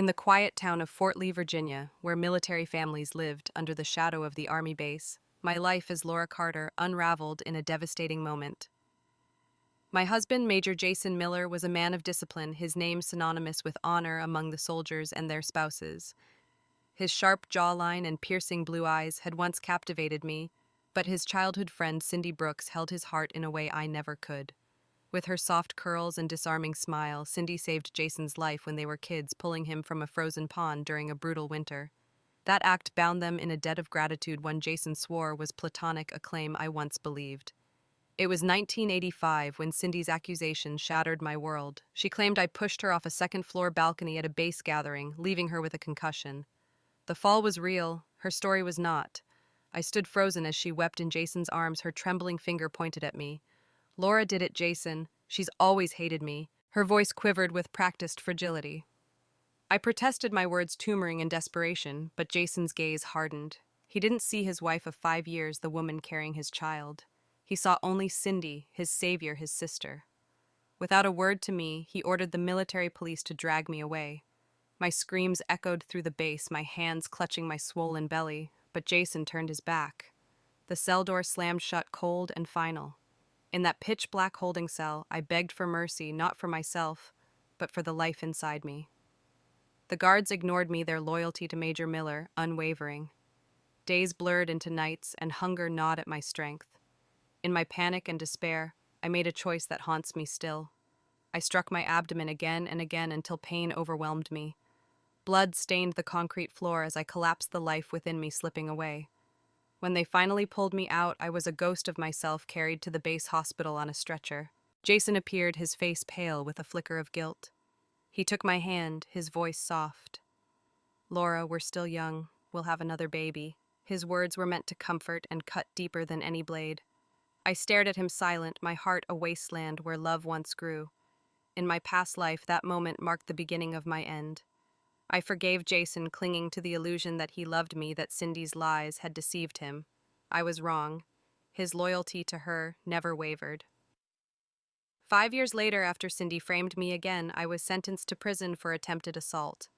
In the quiet town of Fort Lee, Virginia, where military families lived under the shadow of the Army base, my life as Laura Carter unraveled in a devastating moment. My husband, Major Jason Miller, was a man of discipline, his name synonymous with honor among the soldiers and their spouses. His sharp jawline and piercing blue eyes had once captivated me, but his childhood friend Cindy Brooks held his heart in a way I never could. With her soft curls and disarming smile, Cindy saved Jason's life when they were kids, pulling him from a frozen pond during a brutal winter. That act bound them in a debt of gratitude one Jason swore was platonic, a claim I once believed. It was 1985 when Cindy's accusations shattered my world. She claimed I pushed her off a second-floor balcony at a base gathering, leaving her with a concussion. The fall was real, her story was not. I stood frozen as she wept in Jason's arms, her trembling finger pointed at me. "Laura did it, Jason. She's always hated me." Her voice quivered with practiced fragility. I protested, my words tumoring in desperation, but Jason's gaze hardened. He didn't see his wife of 5 years, the woman carrying his child. He saw only Cindy, his savior, his sister. Without a word to me, he ordered the military police to drag me away. My screams echoed through the base, my hands clutching my swollen belly, but Jason turned his back. The cell door slammed shut, cold and final. In that pitch-black holding cell, I begged for mercy, not for myself, but for the life inside me. The guards ignored me, their loyalty to Major Miller unwavering. Days blurred into nights, and hunger gnawed at my strength. In my panic and despair, I made a choice that haunts me still. I struck my abdomen again and again until pain overwhelmed me. Blood stained the concrete floor as I collapsed, the life within me slipping away. When they finally pulled me out, I was a ghost of myself carried to the base hospital on a stretcher. Jason appeared, his face pale with a flicker of guilt. He took my hand, his voice soft. "Laura, we're still young. We'll have another baby." His words were meant to comfort and cut deeper than any blade. I stared at him silent, my heart a wasteland where love once grew. In my past life, that moment marked the beginning of my end. I forgave Jason, clinging to the illusion that he loved me, that Cindy's lies had deceived him. I was wrong. His loyalty to her never wavered. 5 years later, after Cindy framed me again, I was sentenced to prison for attempted assault.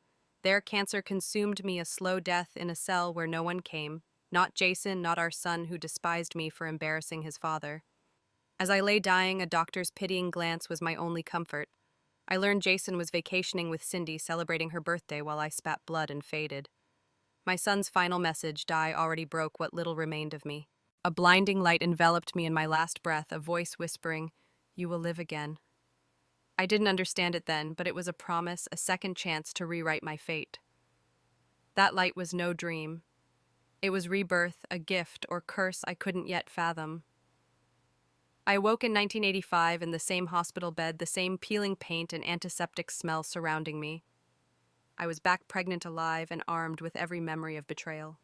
There, cancer consumed me, a slow death in a cell where no one came. Not Jason, not our son who despised me for embarrassing his father. As I lay dying, a doctor's pitying glance was my only comfort. I learned Jason was vacationing with Cindy, celebrating her birthday while I spat blood and faded. My son's final message, die, already broke what little remained of me. A blinding light enveloped me in my last breath, a voice whispering, "You will live again." I didn't understand it then, but it was a promise, a second chance to rewrite my fate. That light was no dream. It was rebirth, a gift or curse I couldn't yet fathom. I awoke in 1985 in the same hospital bed, the same peeling paint and antiseptic smell surrounding me. I was back, pregnant, alive, and armed with every memory of betrayal.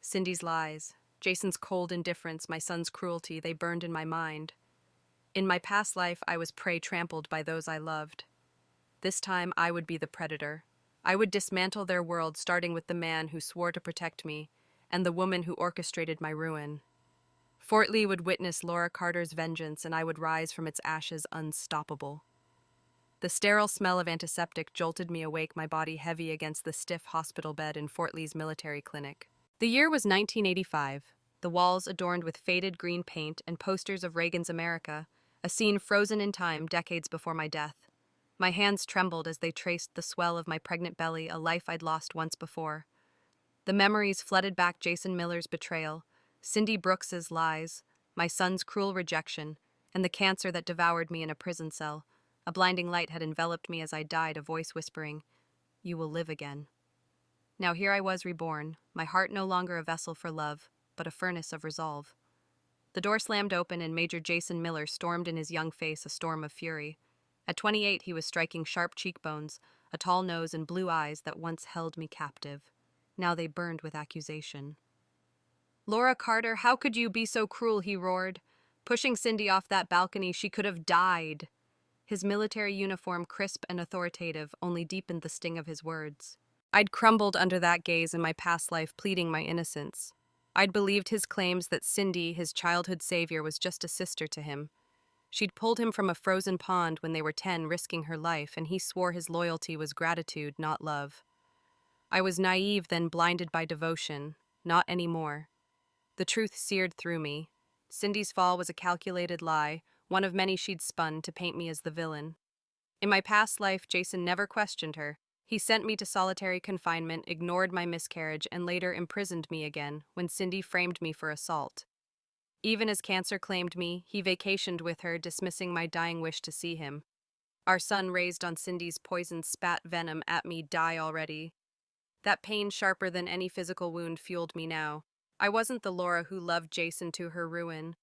Cindy's lies, Jason's cold indifference, my son's cruelty, they burned in my mind. In my past life, I was prey trampled by those I loved. This time, I would be the predator. I would dismantle their world, starting with the man who swore to protect me and the woman who orchestrated my ruin. Fort Lee would witness Laura Carter's vengeance, and I would rise from its ashes unstoppable. The sterile smell of antiseptic jolted me awake, my body heavy against the stiff hospital bed in Fort Lee's military clinic. The year was 1985, the walls adorned with faded green paint and posters of Reagan's America, a scene frozen in time decades before my death. My hands trembled as they traced the swell of my pregnant belly, a life I'd lost once before. The memories flooded back, Jason Miller's betrayal, Cindy Brooks's lies, my son's cruel rejection, and the cancer that devoured me in a prison cell. A blinding light had enveloped me as I died, a voice whispering, "You will live again." Now here I was reborn, my heart no longer a vessel for love, but a furnace of resolve. The door slammed open and Major Jason Miller stormed in, his young face a storm of fury. At 28, he was striking sharp cheekbones, a tall nose, and blue eyes that once held me captive. Now they burned with accusation. "Laura Carter, how could you be so cruel?" he roared. Pushing Cindy off that balcony, she could have died. His military uniform, crisp and authoritative, only deepened the sting of his words. I'd crumbled under that gaze in my past life, pleading my innocence. I'd believed his claims that Cindy, his childhood savior, was just a sister to him. She'd pulled him from a frozen pond when they were 10, risking her life, and he swore his loyalty was gratitude, not love. I was naive, then blinded by devotion. Not anymore. The truth seared through me. Cindy's fall was a calculated lie, one of many she'd spun to paint me as the villain. In my past life, Jason never questioned her. He sent me to solitary confinement, ignored my miscarriage, and later imprisoned me again when Cindy framed me for assault. Even as cancer claimed me, he vacationed with her, dismissing my dying wish to see him. Our son, raised on Cindy's poison, spat venom at me. Die already. That pain, sharper than any physical wound, fueled me now. I wasn't the Laura who loved Jason to her ruin.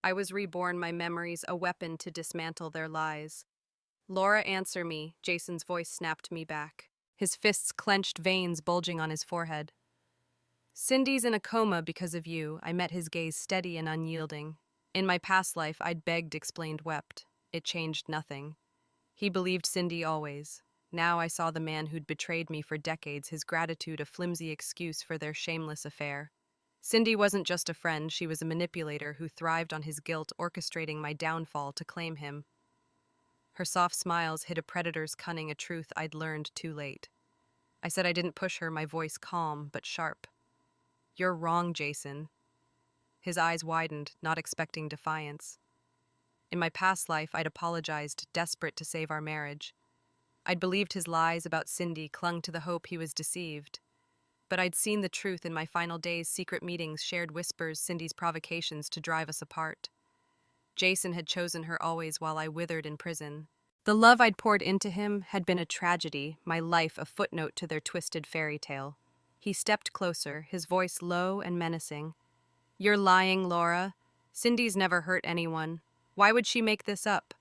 I was reborn, my memories, a weapon to dismantle their lies. Laura, answer me, Jason's voice snapped me back, his fists clenched, veins bulging on his forehead. Cindy's in a coma because of you. I met his gaze, steady and unyielding. In my past life, I'd begged, explained, wept. It changed nothing. He believed Cindy always. Now I saw the man who'd betrayed me for decades, his gratitude a flimsy excuse for their shameless affair. Cindy wasn't just a friend, she was a manipulator who thrived on his guilt, orchestrating my downfall to claim him. Her soft smiles hid a predator's cunning, a truth I'd learned too late. I said I didn't push her, my voice calm but sharp. You're wrong, Jason. His eyes widened, not expecting defiance. In my past life, I'd apologized, desperate to save our marriage. I'd believed his lies about Cindy, clung to the hope he was deceived. But I'd seen the truth in my final days, secret meetings, shared whispers, Cindy's provocations to drive us apart. Jason had chosen her always while I withered in prison. The love I'd poured into him had been a tragedy, my life a footnote to their twisted fairy tale. He stepped closer, his voice low and menacing. You're lying, Laura. Cindy's never hurt anyone. Why would she make this up?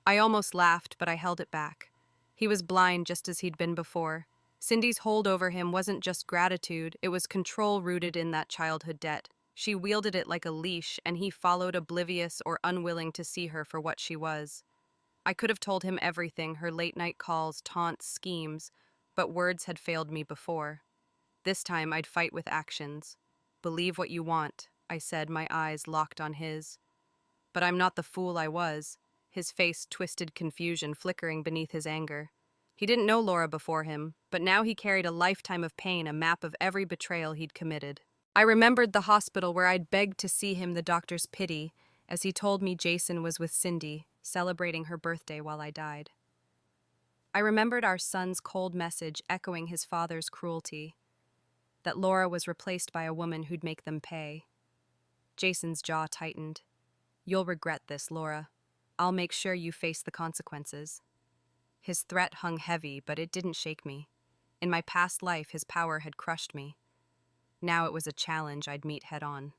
I almost laughed, but I held it back. He was blind just as he'd been before. Cindy's hold over him wasn't just gratitude, it was control rooted in that childhood debt. She wielded it like a leash, and he followed, oblivious or unwilling to see her for what she was. I could have told him everything, her late-night calls, taunts, schemes, but words had failed me before. This time I'd fight with actions. Believe what you want, I said, my eyes locked on his. But I'm not the fool I was. His face twisted, confusion flickering beneath his anger. He didn't know Laura before him, but now he carried a lifetime of pain, a map of every betrayal he'd committed. I remembered the hospital where I'd begged to see him, the doctor's pity, as he told me Jason was with Cindy, celebrating her birthday while I died. I remembered our son's cold message echoing his father's cruelty, that Laura was replaced by a woman who'd make them pay. Jason's jaw tightened. You'll regret this, Laura. I'll make sure you face the consequences. His threat hung heavy, but it didn't shake me. In my past life, his power had crushed me. Now it was a challenge I'd meet head on.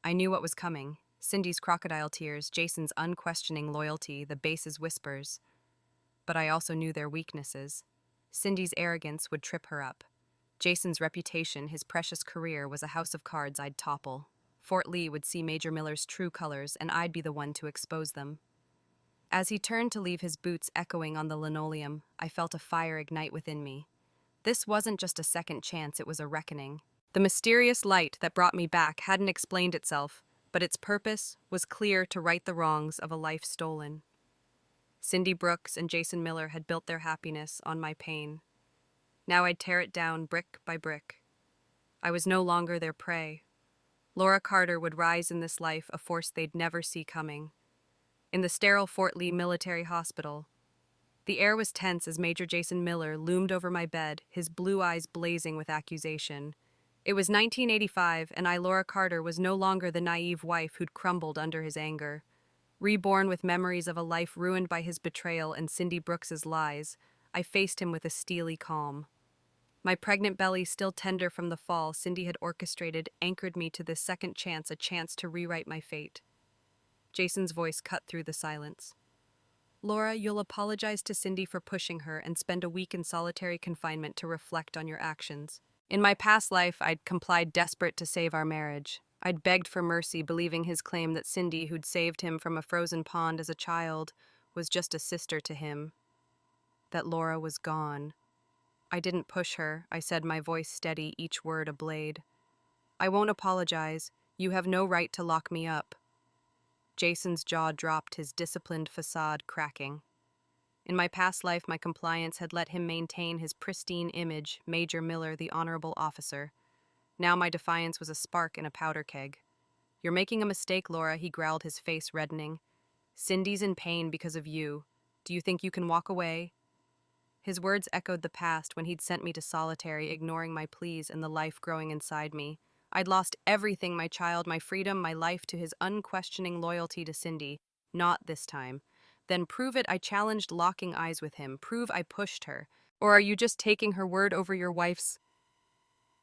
I knew what was coming. Cindy's crocodile tears, Jason's unquestioning loyalty, the base's whispers. But I also knew their weaknesses. Cindy's arrogance would trip her up. Jason's reputation, his precious career, was a house of cards I'd topple. Fort Lee would see Major Miller's true colors, and I'd be the one to expose them. As he turned to leave, his boots echoing on the linoleum, I felt a fire ignite within me. This wasn't just a second chance, it was a reckoning. The mysterious light that brought me back hadn't explained itself, but its purpose was clear: to right the wrongs of a life stolen. Cindy Brooks and Jason Miller had built their happiness on my pain. Now I'd tear it down brick by brick. I was no longer their prey. Laura Carter would rise in this life, a force they'd never see coming. In the sterile Fort Lee Military Hospital, the air was tense as Major Jason Miller loomed over my bed, his blue eyes blazing with accusation. It was 1985, and I, Laura Carter, was no longer the naive wife who'd crumbled under his anger. Reborn with memories of a life ruined by his betrayal and Cindy Brooks's lies, I faced him with a steely calm. My pregnant belly still tender from the fall Cindy had orchestrated anchored me to this second chance, a chance to rewrite my fate. Jason's voice cut through the silence. Laura, you'll apologize to Cindy for pushing her and spend a week in solitary confinement to reflect on your actions. In my past life, I'd complied, desperate to save our marriage. I'd begged for mercy, believing his claim that Cindy, who'd saved him from a frozen pond as a child, was just a sister to him. That Laura was gone. I didn't push her, I said, my voice steady, each word a blade. I won't apologize. You have no right to lock me up. Jason's jaw dropped, his disciplined facade cracking. In my past life, my compliance had let him maintain his pristine image, Major Miller, the honorable officer. Now my defiance was a spark in a powder keg. "You're making a mistake, Laura," he growled, his face reddening. "Cindy's in pain because of you. Do you think you can walk away?" His words echoed the past when he'd sent me to solitary, ignoring my pleas and the life growing inside me. I'd lost everything, my child, my freedom, my life, to his unquestioning loyalty to Cindy. Not this time. "Then prove it," I challenged, locking eyes with him. "Prove I pushed her. Or are you just taking her word over your wife's?"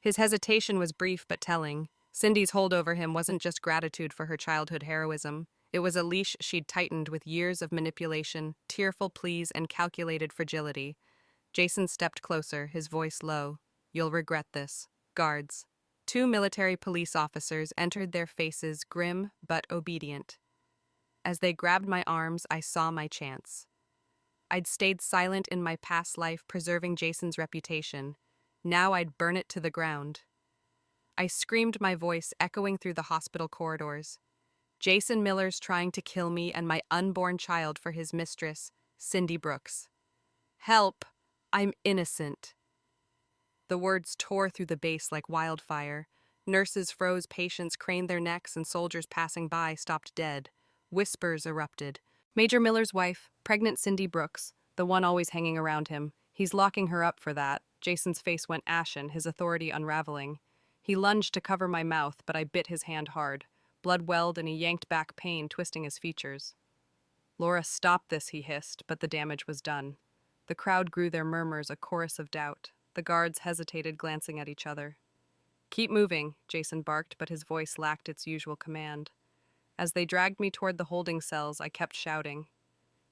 His hesitation was brief but telling. Cindy's hold over him wasn't just gratitude for her childhood heroism. It was a leash she'd tightened with years of manipulation, tearful pleas, and calculated fragility. Jason stepped closer, his voice low. "You'll regret this. Guards." Two military police officers entered, their faces grim but obedient. As they grabbed my arms, I saw my chance. I'd stayed silent in my past life, preserving Jason's reputation. Now I'd burn it to the ground. I screamed, my voice echoing through the hospital corridors. "Jason Miller's trying to kill me and my unborn child for his mistress, Cindy Brooks. Help! I'm innocent." The words tore through the base like wildfire. Nurses froze, patients craned their necks, and soldiers passing by stopped dead. Whispers erupted. "Major Miller's wife, pregnant Cindy Brooks, the one always hanging around him. He's locking her up for that." Jason's face went ashen, his authority unraveling. He lunged to cover my mouth, but I bit his hand hard. Blood welled and he yanked back, pain twisting his features. "Laura, stop this," he hissed, but the damage was done. The crowd grew, their murmurs a chorus of doubt. The guards hesitated, glancing at each other. "Keep moving," Jason barked, but his voice lacked its usual command. As they dragged me toward the holding cells, I kept shouting.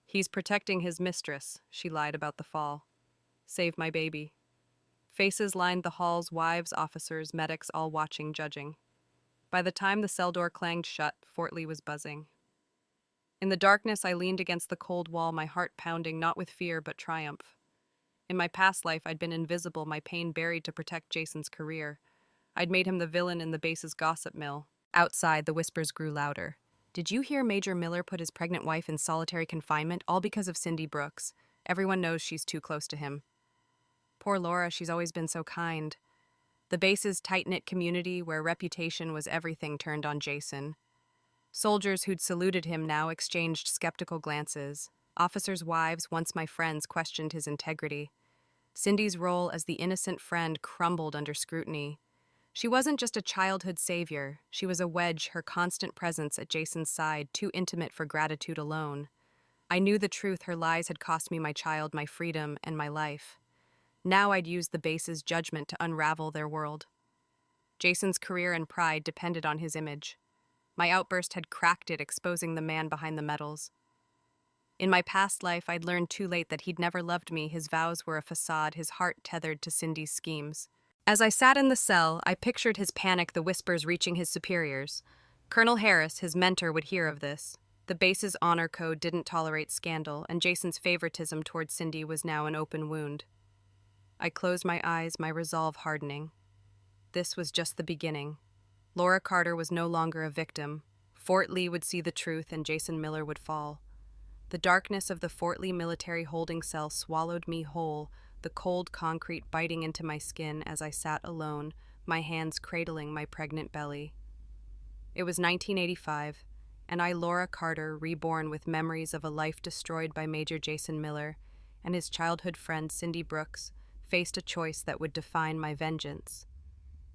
"He's protecting his mistress. She lied about the fall. Save my baby." Faces lined the halls, wives, officers, medics, all watching, judging. By the time the cell door clanged shut, Fort Lee was buzzing. In the darkness, I leaned against the cold wall, my heart pounding, not with fear but triumph. In my past life, I'd been invisible, my pain buried to protect Jason's career. I'd made him the villain in the base's gossip mill. Outside, the whispers grew louder. "Did you hear Major Miller put his pregnant wife in solitary confinement, all because of Cindy Brooks? Everyone knows she's too close to him." Poor Laura, she's always been so kind. The base's tight-knit community, where reputation was everything, turned on Jason. Soldiers who'd saluted him now exchanged skeptical glances. Officers' wives, once my friends, questioned his integrity. Cindy's role as the innocent friend crumbled under scrutiny. She wasn't just a childhood savior. She was a wedge, her constant presence at Jason's side, too intimate for gratitude alone. I knew the truth. Her lies had cost me my child, my freedom, and my life. Now I'd use the base's judgment to unravel their world. Jason's career and pride depended on his image. My outburst had cracked it, exposing the man behind the medals. In my past life, I'd learned too late that he'd never loved me. His vows were a facade, his heart tethered to Cindy's schemes. As I sat in the cell, I pictured his panic, the whispers reaching his superiors. Colonel Harris, his mentor, would hear of this. The base's honor code didn't tolerate scandal, and Jason's favoritism toward Cindy was now an open wound. I closed my eyes, my resolve hardening. This was just the beginning. Laura Carter was no longer a victim. Fort Lee would see the truth, and Jason Miller would fall. The darkness of the Fort Lee military holding cell swallowed me whole, the cold concrete biting into my skin as I sat alone, my hands cradling my pregnant belly. It was 1985, and I, Laura Carter, reborn with memories of a life destroyed by Major Jason Miller, and his childhood friend Cindy Brooks, faced a choice that would define my vengeance.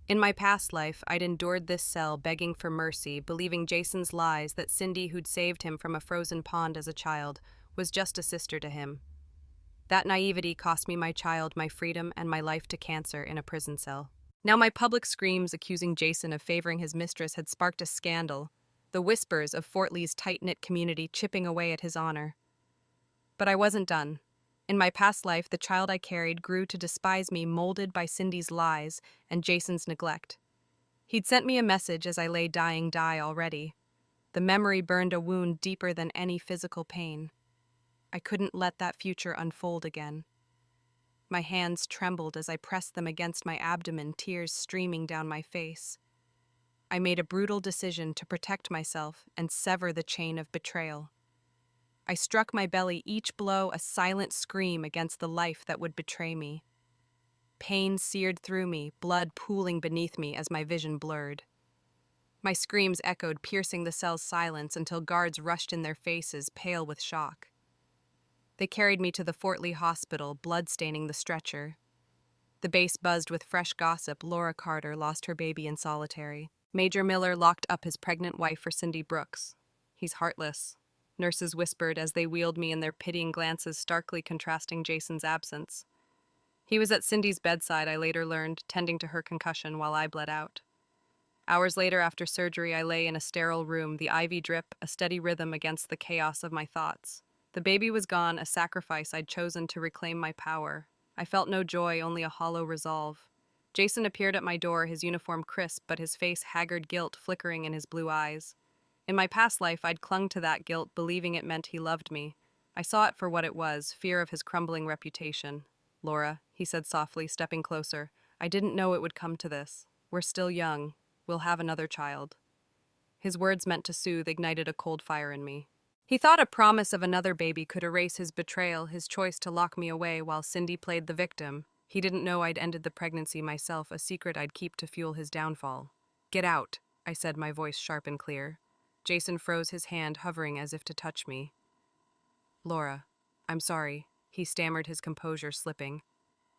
In my past life, I'd endured this cell, begging for mercy, believing Jason's lies that Cindy, who'd saved him from a frozen pond as a child, was just a sister to him. That naivety cost me my child, my freedom, and my life to cancer in a prison cell. Now my public screams accusing Jason of favoring his mistress had sparked a scandal, the whispers of Fort Lee's tight-knit community chipping away at his honor. But I wasn't done. In my past life, the child I carried grew to despise me, molded by Cindy's lies and Jason's neglect. He'd sent me a message as I lay dying, "Die already." The memory burned a wound deeper than any physical pain. I couldn't let that future unfold again. My hands trembled as I pressed them against my abdomen, tears streaming down my face. I made a brutal decision to protect myself and sever the chain of betrayal. I struck my belly, each blow a silent scream against the life that would betray me. Pain seared through me, blood pooling beneath me as my vision blurred. My screams echoed, piercing the cell's silence until guards rushed in their faces, pale with shock. They carried me to the Fort Lee Hospital, blood staining the stretcher. The base buzzed with fresh gossip. Laura Carter lost her baby in solitary. Major Miller locked up his pregnant wife for Cindy Brooks. He's heartless, nurses whispered as they wheeled me in their pitying glances, starkly contrasting Jason's absence. He was at Cindy's bedside, I later learned, tending to her concussion while I bled out. Hours later, after surgery, I lay in a sterile room, the IV drip, a steady rhythm against the chaos of my thoughts. The baby was gone, a sacrifice I'd chosen to reclaim my power. I felt no joy, only a hollow resolve. Jason appeared at my door, his uniform crisp, but his face haggard, guilt flickering in his blue eyes. In my past life, I'd clung to that guilt, believing it meant he loved me. I saw it for what it was, fear of his crumbling reputation. "Laura," he said softly, stepping closer, "I didn't know it would come to this. We're still young. We'll have another child." His words, meant to soothe, ignited a cold fire in me. He thought a promise of another baby could erase his betrayal, his choice to lock me away while Cindy played the victim. He didn't know I'd ended the pregnancy myself, a secret I'd keep to fuel his downfall. "Get out," I said, my voice sharp and clear. Jason froze, his hand hovering as if to touch me. "Laura, I'm sorry," he stammered, his composure slipping.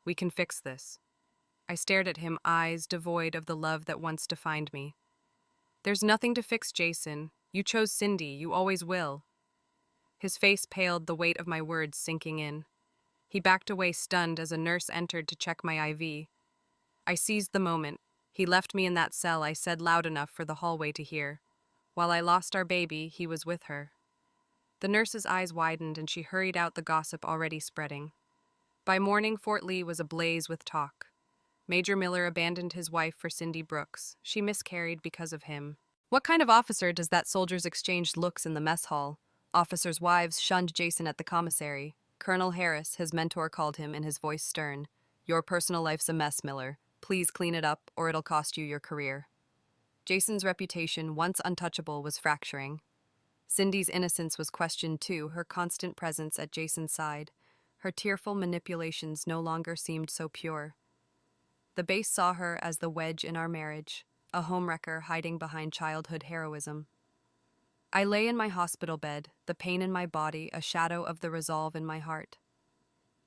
"We can fix this." I stared at him, eyes devoid of the love that once defined me. "There's nothing to fix, Jason. You chose Cindy. You always will." His face paled, the weight of my words sinking in. He backed away, stunned, as a nurse entered to check my IV. I seized the moment. "He left me in that cell," I said loud enough for the hallway to hear. "While I lost our baby, he was with her." The nurse's eyes widened and she hurried out, the gossip already spreading. By morning, Fort Lee was ablaze with talk. Major Miller abandoned his wife for Cindy Brooks. She miscarried because of him. What kind of officer does that? Soldiers exchanged looks in the mess hall. Officers' wives shunned Jason at the commissary. Colonel Harris, his mentor, called him, in his voice stern. "Your personal life's a mess, Miller. Please clean it up, or it'll cost you your career." Jason's reputation, once untouchable, was fracturing. Cindy's innocence was questioned too, her constant presence at Jason's side. Her tearful manipulations no longer seemed so pure. The base saw her as the wedge in our marriage, a homewrecker hiding behind childhood heroism. I lay in my hospital bed, the pain in my body a shadow of the resolve in my heart.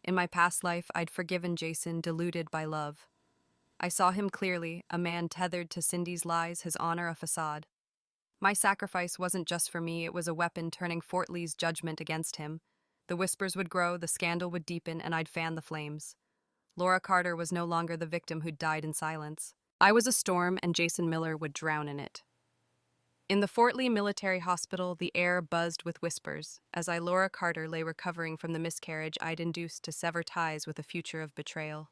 In my past life, I'd forgiven Jason, deluded by love. I saw him clearly, a man tethered to Cindy's lies, his honor a facade. My sacrifice wasn't just for me, it was a weapon turning Fort Lee's judgment against him. The whispers would grow, the scandal would deepen, and I'd fan the flames. Laura Carter was no longer the victim who'd died in silence. I was a storm, and Jason Miller would drown in it. In the Fort Lee Military Hospital, the air buzzed with whispers, as Laura Carter lay recovering from the miscarriage I'd induced to sever ties with a future of betrayal.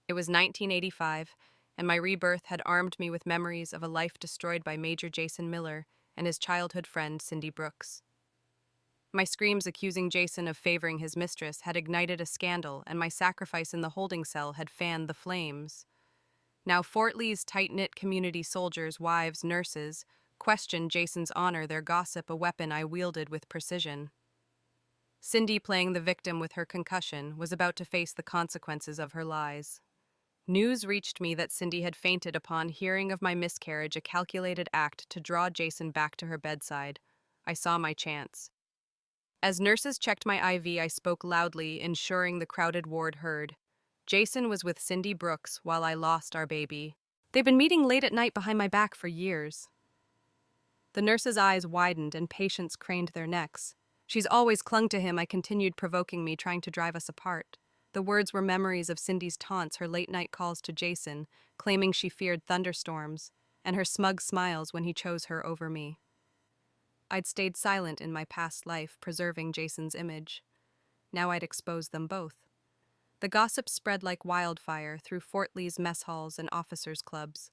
It was 1985, and my rebirth had armed me with memories of a life destroyed by Major Jason Miller and his childhood friend Cindy Brooks. My screams accusing Jason of favoring his mistress had ignited a scandal, and my sacrifice in the holding cell had fanned the flames. Now Fort Lee's tight-knit community, soldiers, wives, nurses, questioned Jason's honor, their gossip a weapon I wielded with precision. Cindy, playing the victim with her concussion, was about to face the consequences of her lies. News reached me that Cindy had fainted upon hearing of my miscarriage, a calculated act to draw Jason back to her bedside. I saw my chance. As nurses checked my IV, I spoke loudly, ensuring the crowded ward heard. "Jason was with Cindy Brooks while I lost our baby. They've been meeting late at night behind my back for years." The nurses' eyes widened and patients craned their necks. "She's always clung to him," I continued, provoking me, trying to drive us apart. The words were memories of Cindy's taunts, her late-night calls to Jason, claiming she feared thunderstorms, and her smug smiles when he chose her over me. I'd stayed silent in my past life, preserving Jason's image. Now I'd expose them both. The gossip spread like wildfire through Fort Lee's mess halls and officers' clubs.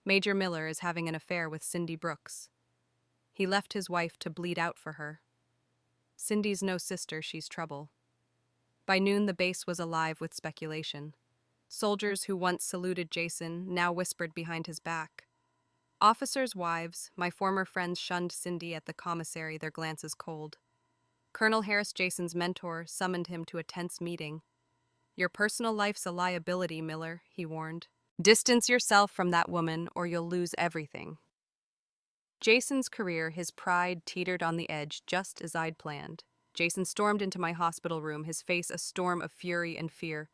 "Major Miller is having an affair with Cindy Brooks. He left his wife to bleed out for her. Cindy's no sister, she's trouble." By noon, the base was alive with speculation. Soldiers who once saluted Jason now whispered behind his back. Officers' wives, my former friends shunned Cindy at the commissary, their glances cold. Colonel Harris, Jason's mentor, summoned him to a tense meeting. Your personal life's a liability, Miller, he warned. Distance yourself from that woman or you'll lose everything. Jason's career, his pride, teetered on the edge just as I'd planned. Jason stormed into my hospital room, his face a storm of fury and fear.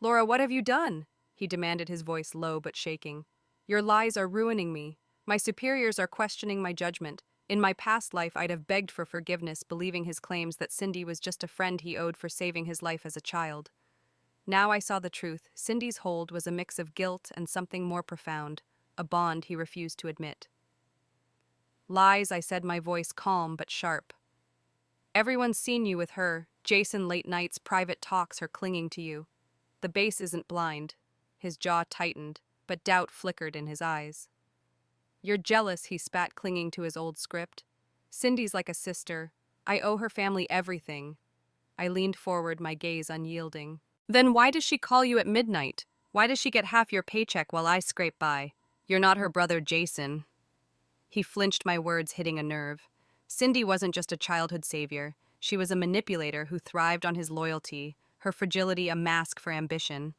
Laura, what have you done? He demanded, his voice low but shaking. Your lies are ruining me. My superiors are questioning my judgment. In my past life, I'd have begged for forgiveness, believing his claims that Cindy was just a friend he owed for saving his life as a child. Now I saw the truth. Cindy's hold was a mix of guilt and something more profound, a bond he refused to admit. Lies, I said, my voice calm but sharp. Everyone's seen you with her. Jason, late nights, private talks, her clinging to you. The base isn't blind. His jaw tightened, but doubt flickered in his eyes. You're jealous, he spat, clinging to his old script. Cindy's like a sister. I owe her family everything. I leaned forward, my gaze unyielding. Then why does she call you at midnight? Why does she get half your paycheck while I scrape by? You're not her brother, Jason. He flinched, my words hitting a nerve. Cindy wasn't just a childhood savior. She was a manipulator who thrived on his loyalty, her fragility a mask for ambition.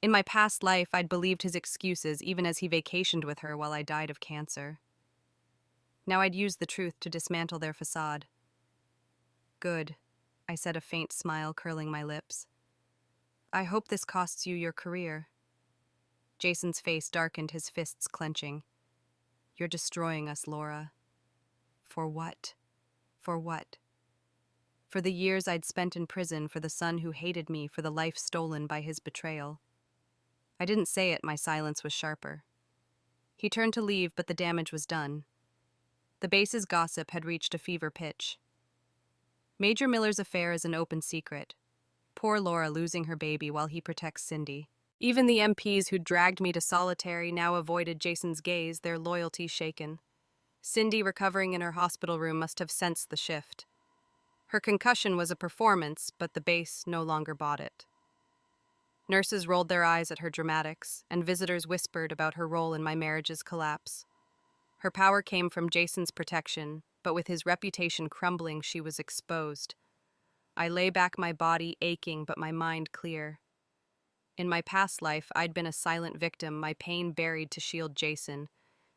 In my past life, I'd believed his excuses even as he vacationed with her while I died of cancer. Now I'd use the truth to dismantle their facade. Good, I said, a faint smile curling my lips. I hope this costs you your career. Jason's face darkened, his fists clenching. You're destroying us, Laura. For what? For what? For the years I'd spent in prison, for the son who hated me, for the life stolen by his betrayal. I didn't say it, my silence was sharper. He turned to leave, but the damage was done. The base's gossip had reached a fever pitch. Major Miller's affair is an open secret. Poor Laura losing her baby while he protects Cindy. Even the MPs who dragged me to solitary now avoided Jason's gaze, their loyalty shaken. Cindy, recovering in her hospital room, must have sensed the shift. Her concussion was a performance, but the base no longer bought it. Nurses rolled their eyes at her dramatics, and visitors whispered about her role in my marriage's collapse. Her power came from Jason's protection, but with his reputation crumbling, she was exposed. I lay back, my body aching, but my mind clear. In my past life, I'd been a silent victim, my pain buried to shield Jason.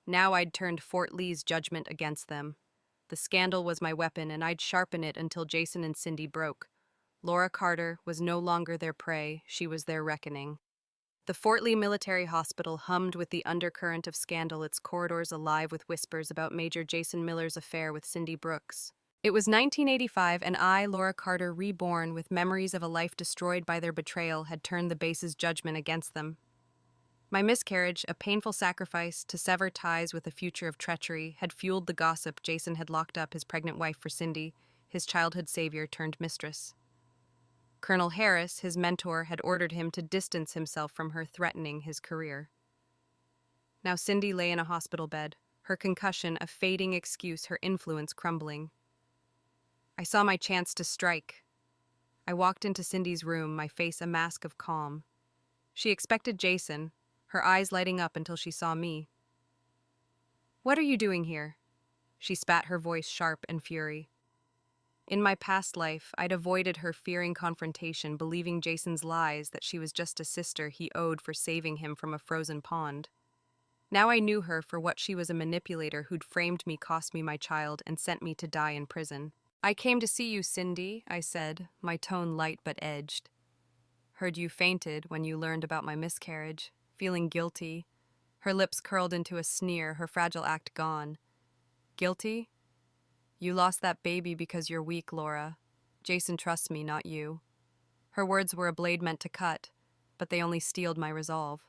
Now I'd turned Fort Lee's judgment against them. The scandal was my weapon, and I'd sharpen it until Jason and Cindy broke. Laura Carter was no longer their prey, she was their reckoning. The Fort Lee Military Hospital hummed with the undercurrent of scandal, its corridors alive with whispers about Major Jason Miller's affair with Cindy Brooks. It was 1985, and I, Laura Carter, reborn with memories of a life destroyed by their betrayal, had turned the base's judgment against them. My miscarriage, a painful sacrifice to sever ties with a future of treachery, had fueled the gossip Jason had locked up his pregnant wife for Cindy, his childhood savior turned mistress. Colonel Harris, his mentor, had ordered him to distance himself from her, threatening his career. Now Cindy lay in a hospital bed, her concussion a fading excuse, her influence crumbling. I saw my chance to strike. I walked into Cindy's room, my face a mask of calm. She expected Jason, her eyes lighting up until she saw me. What are you doing here? She spat, her voice sharp and fury. In my past life, I'd avoided her, fearing confrontation, believing Jason's lies that she was just a sister he owed for saving him from a frozen pond. Now I knew her for what she was, a manipulator who'd framed me, cost me my child, and sent me to die in prison. I came to see you, Cindy, I said, my tone light but edged. Heard you fainted when you learned about my miscarriage, feeling guilty. Her lips curled into a sneer, her fragile act gone. Guilty? You lost that baby because you're weak, Laura. Jason trusts me, not you. Her words were a blade meant to cut, but they only steeled my resolve.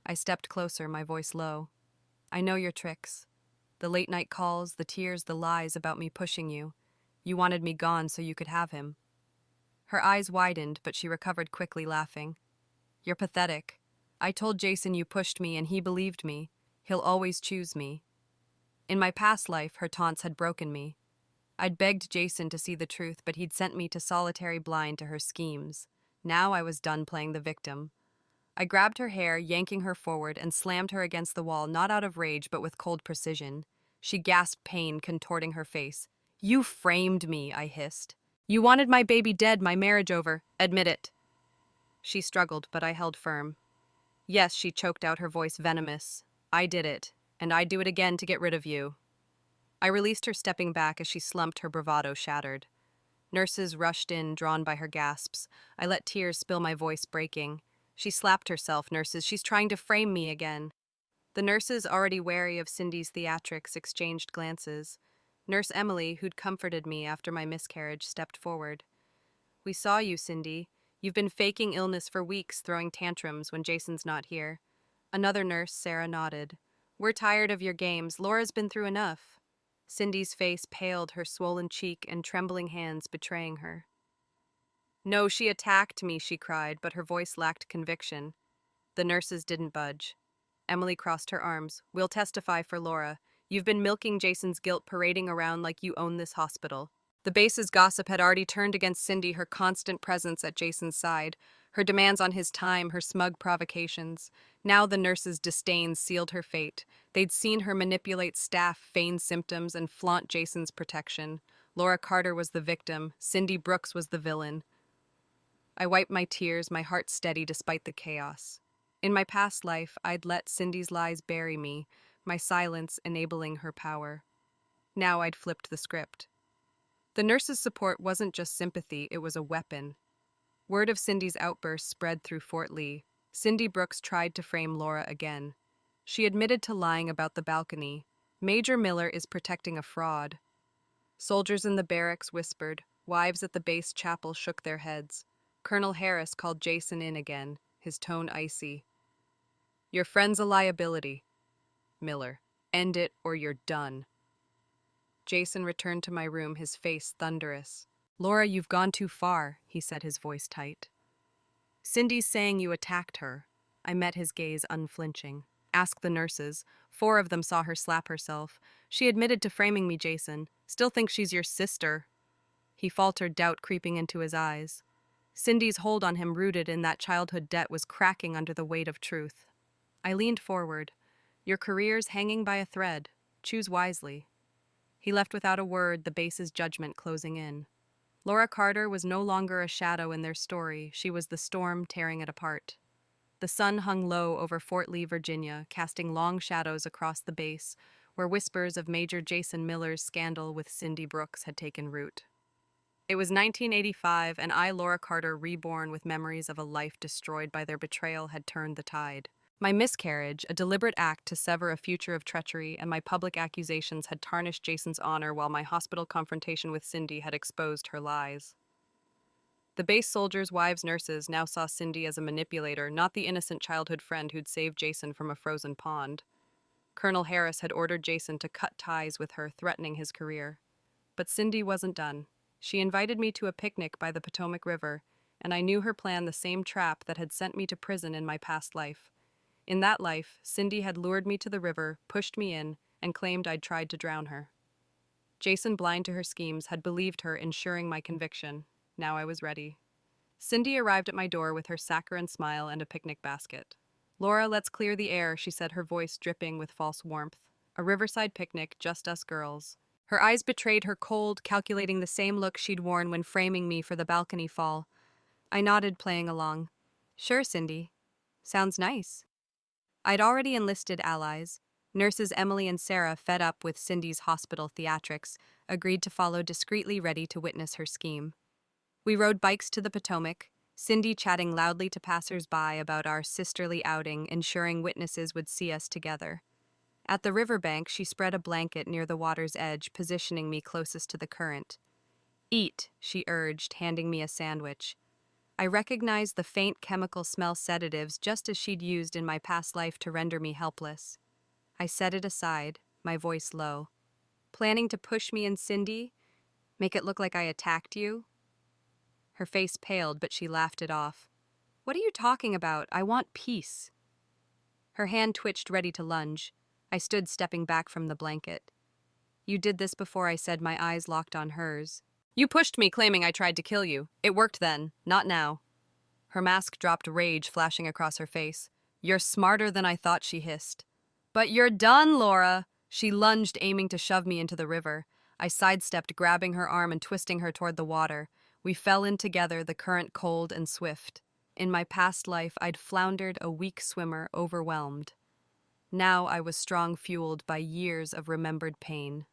I stepped closer, my voice low. I know your tricks. The late-night calls, the tears, the lies about me pushing you. You wanted me gone so you could have him. Her eyes widened, but she recovered quickly, laughing. You're pathetic. I told Jason you pushed me, and he believed me. He'll always choose me. In my past life, her taunts had broken me. I'd begged Jason to see the truth, but he'd sent me to solitary, blind to her schemes. Now I was done playing the victim. I grabbed her hair, yanking her forward, and slammed her against the wall, not out of rage, but with cold precision. She gasped pain, contorting her face. You framed me, I hissed. You wanted my baby dead, my marriage over. Admit it. She struggled, but I held firm. Yes, she choked out, her voice venomous. I did it, and I'd do it again to get rid of you. I released her, stepping back as she slumped, her bravado shattered. Nurses rushed in, drawn by her gasps. I let tears spill, my voice breaking. She slapped herself, nurses. She's trying to frame me again. The nurses, already wary of Cindy's theatrics, exchanged glances. Nurse Emily, who'd comforted me after my miscarriage, stepped forward. We saw you, Cindy. You've been faking illness for weeks, throwing tantrums when Jason's not here. Another nurse, Sarah, nodded. We're tired of your games. Laura's been through enough. Cindy's face paled, her swollen cheek and trembling hands betraying her. No, she attacked me, she cried, but her voice lacked conviction. The nurses didn't budge. Emily crossed her arms. We'll testify for Laura. You've been milking Jason's guilt, parading around like you own this hospital. The base's gossip had already turned against Cindy, her constant presence at Jason's side, her demands on his time, her smug provocations. Now the nurses' disdain sealed her fate. They'd seen her manipulate staff, feign symptoms, and flaunt Jason's protection. Laura Carter was the victim. Cindy Brooks was the villain. I wiped my tears, my heart steady despite the chaos. In my past life, I'd let Cindy's lies bury me, my silence enabling her power. Now I'd flipped the script. The nurses' support wasn't just sympathy, it was a weapon. Word of Cindy's outburst spread through Fort Lee. Cindy Brooks tried to frame Laura again. She admitted to lying about the balcony. Major Miller is protecting a fraud. Soldiers in the barracks whispered. Wives at the base chapel shook their heads. Colonel Harris called Jason in again, his tone icy. Your friend's a liability. Miller, end it or you're done. Jason returned to my room, his face thunderous. Laura, you've gone too far, he said, his voice tight. Cindy's saying you attacked her. I met his gaze unflinching. Ask the nurses. 4 of them saw her slap herself. She admitted to framing me, Jason. Still thinks she's your sister. He faltered, doubt creeping into his eyes. Cindy's hold on him, rooted in that childhood debt, was cracking under the weight of truth. I leaned forward. Your career's hanging by a thread. Choose wisely. He left without a word, the base's judgment closing in. Laura Carter was no longer a shadow in their story. She was the storm tearing it apart. The sun hung low over Fort Lee, Virginia, casting long shadows across the base, where whispers of Major Jason Miller's scandal with Cindy Brooks had taken root. It was 1985, and I, Laura Carter, reborn with memories of a life destroyed by their betrayal, had turned the tide. My miscarriage, a deliberate act to sever a future of treachery, and my public accusations had tarnished Jason's honor, while my hospital confrontation with Cindy had exposed her lies. The base soldiers, wives, nurses now saw Cindy as a manipulator, not the innocent childhood friend who'd saved Jason from a frozen pond. Colonel Harris had ordered Jason to cut ties with her, threatening his career. But Cindy wasn't done. She invited me to a picnic by the Potomac River, and I knew her plan, the same trap that had sent me to prison in my past life. In that life, Cindy had lured me to the river, pushed me in, and claimed I'd tried to drown her. Jason, blind to her schemes, had believed her, ensuring my conviction. Now I was ready. Cindy arrived at my door with her saccharine smile and a picnic basket. Laura, let's clear the air, she said, her voice dripping with false warmth. A riverside picnic, just us girls. Her eyes betrayed her cold, calculating, the same look she'd worn when framing me for the balcony fall. I nodded, playing along. Sure, Cindy. Sounds nice. I'd already enlisted allies. Nurses Emily and Sarah, fed up with Cindy's hospital theatrics, agreed to follow discreetly, ready to witness her scheme. We rode bikes to the Potomac, Cindy chatting loudly to passers-by about our sisterly outing, ensuring witnesses would see us together. At the riverbank, she spread a blanket near the water's edge, positioning me closest to the current. Eat, she urged, handing me a sandwich. I recognized the faint chemical smell, sedatives, just as she'd used in my past life to render me helpless. I set it aside, my voice low. Planning to push me and Cindy? Make it look like I attacked you? Her face paled, but she laughed it off. What are you talking about? I want peace. Her hand twitched, ready to lunge. I stood, stepping back from the blanket. You did this before, I said, my eyes locked on hers. You pushed me, claiming I tried to kill you. It worked then, not now. Her mask dropped, rage flashing across her face. "You're smarter than I thought," she hissed. "But you're done, Laura!" She lunged, aiming to shove me into the river. I sidestepped, grabbing her arm and twisting her toward the water. We fell in together, the current cold and swift. In my past life, I'd floundered, a weak swimmer, overwhelmed. Now I was strong, fueled by years of remembered pain.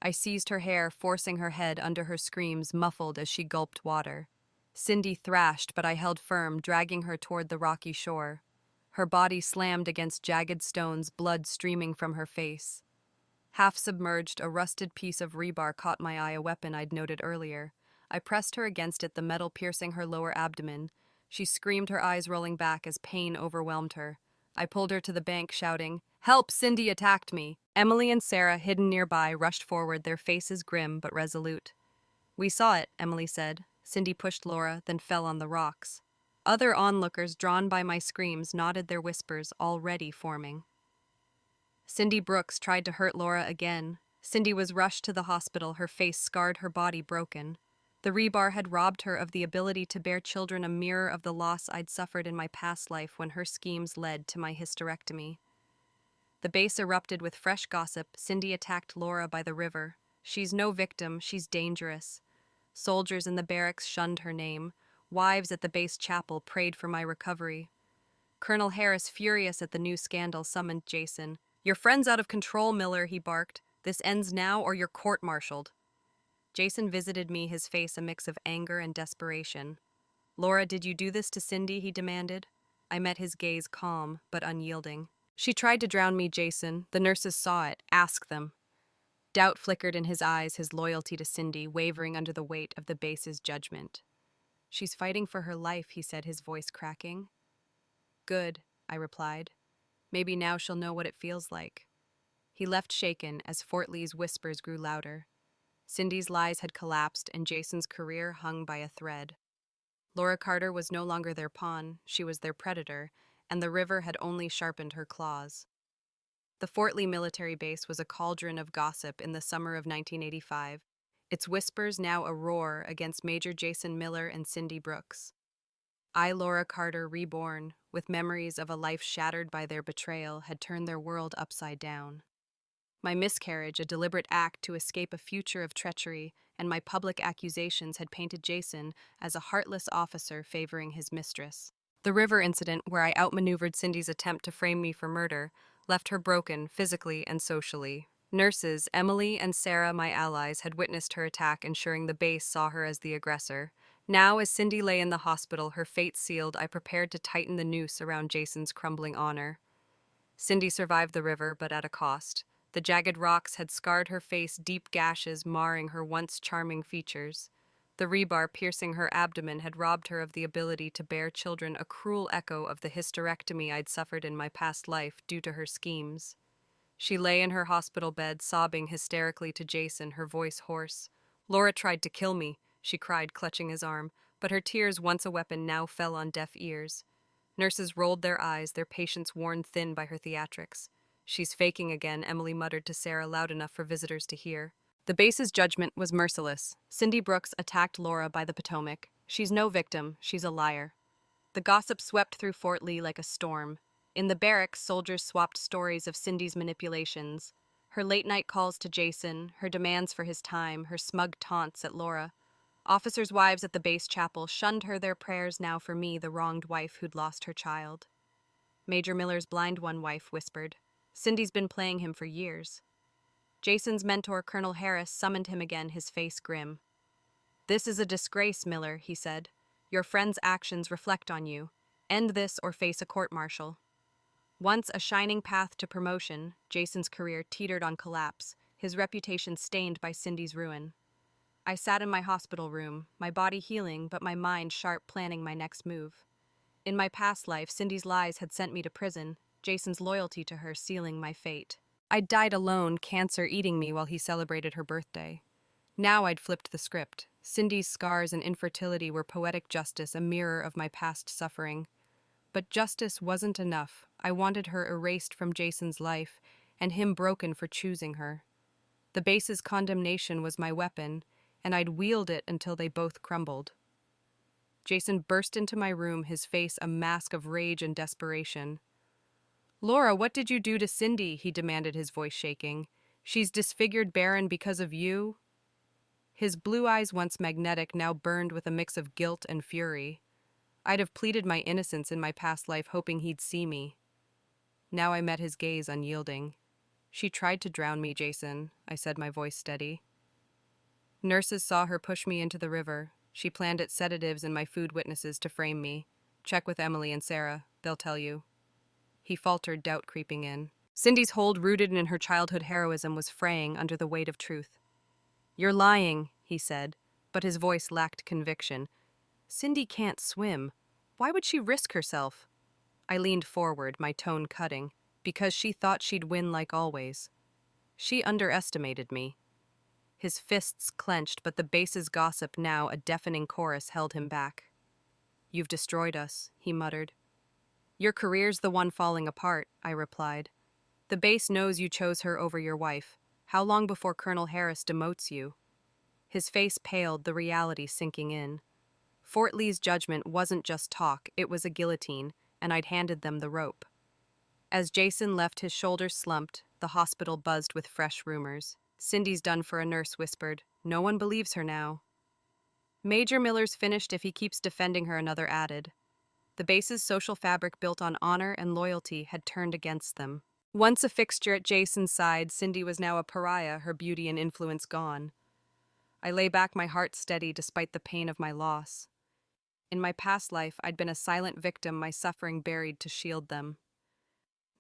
I seized her hair, forcing her head under her screams, muffled as she gulped water. Cindy thrashed, but I held firm, dragging her toward the rocky shore. Her body slammed against jagged stones, blood streaming from her face. Half submerged, a rusted piece of rebar caught my eye, a weapon I'd noted earlier. I pressed her against it, the metal piercing her lower abdomen. She screamed, her eyes rolling back as pain overwhelmed her. I pulled her to the bank, shouting, "Help! Cindy attacked me!" Emily and Sarah, hidden nearby, rushed forward, their faces grim but resolute. "We saw it," Emily said. Cindy pushed Laura, then fell on the rocks. Other onlookers, drawn by my screams, nodded, their whispers already forming. Cindy Brooks tried to hurt Laura again. Cindy was rushed to the hospital, her face scarred, her body broken. The rebar had robbed her of the ability to bear children, a mirror of the loss I'd suffered in my past life when her schemes led to my hysterectomy. The base erupted with fresh gossip. Cindy attacked Laura by the river. "She's no victim, she's dangerous." Soldiers in the barracks shunned her name. Wives at the base chapel prayed for my recovery. Colonel Harris, furious at the new scandal, summoned Jason. "Your friend's out of control, Miller," he barked. "This ends now or you're court-martialed." Jason visited me, his face a mix of anger and desperation. "Laura, did you do this to Cindy?" he demanded. I met his gaze, calm but unyielding. "She tried to drown me, Jason. The nurses saw it. Ask them." Doubt flickered in his eyes, his loyalty to Cindy wavering under the weight of the base's judgment. "She's fighting for her life," he said, his voice cracking. "Good," I replied. "Maybe now she'll know what it feels like." He left shaken as Fort Lee's whispers grew louder. Cindy's lies had collapsed and Jason's career hung by a thread. Laura Carter was no longer their pawn, she was their predator, and the river had only sharpened her claws. The Fort Lee military base was a cauldron of gossip in the summer of 1985, its whispers now a roar against Major Jason Miller and Cindy Brooks. I, Laura Carter, reborn, with memories of a life shattered by their betrayal, had turned their world upside down. My miscarriage, a deliberate act to escape a future of treachery, and my public accusations had painted Jason as a heartless officer favoring his mistress. The river incident, where I outmaneuvered Cindy's attempt to frame me for murder, left her broken, physically and socially. Nurses, Emily and Sarah, my allies, had witnessed her attack, ensuring the base saw her as the aggressor. Now, as Cindy lay in the hospital, her fate sealed, I prepared to tighten the noose around Jason's crumbling honor. Cindy survived the river, but at a cost. The jagged rocks had scarred her face, deep gashes marring her once charming features. The rebar piercing her abdomen had robbed her of the ability to bear children, a cruel echo of the hysterectomy I'd suffered in my past life due to her schemes. She lay in her hospital bed, sobbing hysterically to Jason, her voice hoarse. "Laura tried to kill me," she cried, clutching his arm, but her tears, once a weapon, now fell on deaf ears. Nurses rolled their eyes, their patience worn thin by her theatrics. "She's faking again," Emily muttered to Sarah, loud enough for visitors to hear. The base's judgment was merciless. Cindy Brooks attacked Laura by the Potomac. "She's no victim, she's a liar." The gossip swept through Fort Lee like a storm. In the barracks, soldiers swapped stories of Cindy's manipulations. Her late-night calls to Jason, her demands for his time, her smug taunts at Laura. Officers' wives at the base chapel shunned her, their prayers now for me, the wronged wife who'd lost her child. Major Miller's blind one wife whispered, "Cindy's been playing him for years." Jason's mentor, Colonel Harris, summoned him again, his face grim. "This is a disgrace, Miller," he said. "Your friend's actions reflect on you. End this or face a court-martial." Once a shining path to promotion, Jason's career teetered on collapse, his reputation stained by Cindy's ruin. I sat in my hospital room, my body healing, but my mind sharp, planning my next move. In my past life, Cindy's lies had sent me to prison, Jason's loyalty to her sealing my fate. I'd died alone, cancer eating me while he celebrated her birthday. Now I'd flipped the script. Cindy's scars and infertility were poetic justice, a mirror of my past suffering. But justice wasn't enough. I wanted her erased from Jason's life, and him broken for choosing her. The base's condemnation was my weapon, and I'd wield it until they both crumbled. Jason burst into my room, his face a mask of rage and desperation. "Laura, what did you do to Cindy?" he demanded, his voice shaking. "She's disfigured barren because of you?" His blue eyes, once magnetic, now burned with a mix of guilt and fury. I'd have pleaded my innocence in my past life, hoping he'd see me. Now I met his gaze, unyielding. "She tried to drown me, Jason," I said, my voice steady. "Nurses saw her push me into the river. She planted sedatives in my food witnesses to frame me. Check with Emily and Sarah, they'll tell you." He faltered, doubt creeping in. Cindy's hold, rooted in her childhood heroism, was fraying under the weight of truth. "You're lying," he said, but his voice lacked conviction. "Cindy can't swim. Why would she risk herself?" I leaned forward, my tone cutting. "Because she thought she'd win like always. She underestimated me." His fists clenched, but the base's gossip, now a deafening chorus, held him back. "You've destroyed us," he muttered. "Your career's the one falling apart," I replied. "The base knows you chose her over your wife. How long before Colonel Harris demotes you?" His face paled, the reality sinking in. Fort Lee's judgment wasn't just talk, it was a guillotine, and I'd handed them the rope. As Jason left, his shoulders slumped, the hospital buzzed with fresh rumors. "Cindy's done for," a nurse whispered. "No one believes her now." "Major Miller's finished if he keeps defending her," another added. The base's social fabric, built on honor and loyalty, had turned against them. Once a fixture at Jason's side, Cindy was now a pariah, her beauty and influence gone. I lay back, my heart steady despite the pain of my loss. In my past life, I'd been a silent victim, my suffering buried to shield them.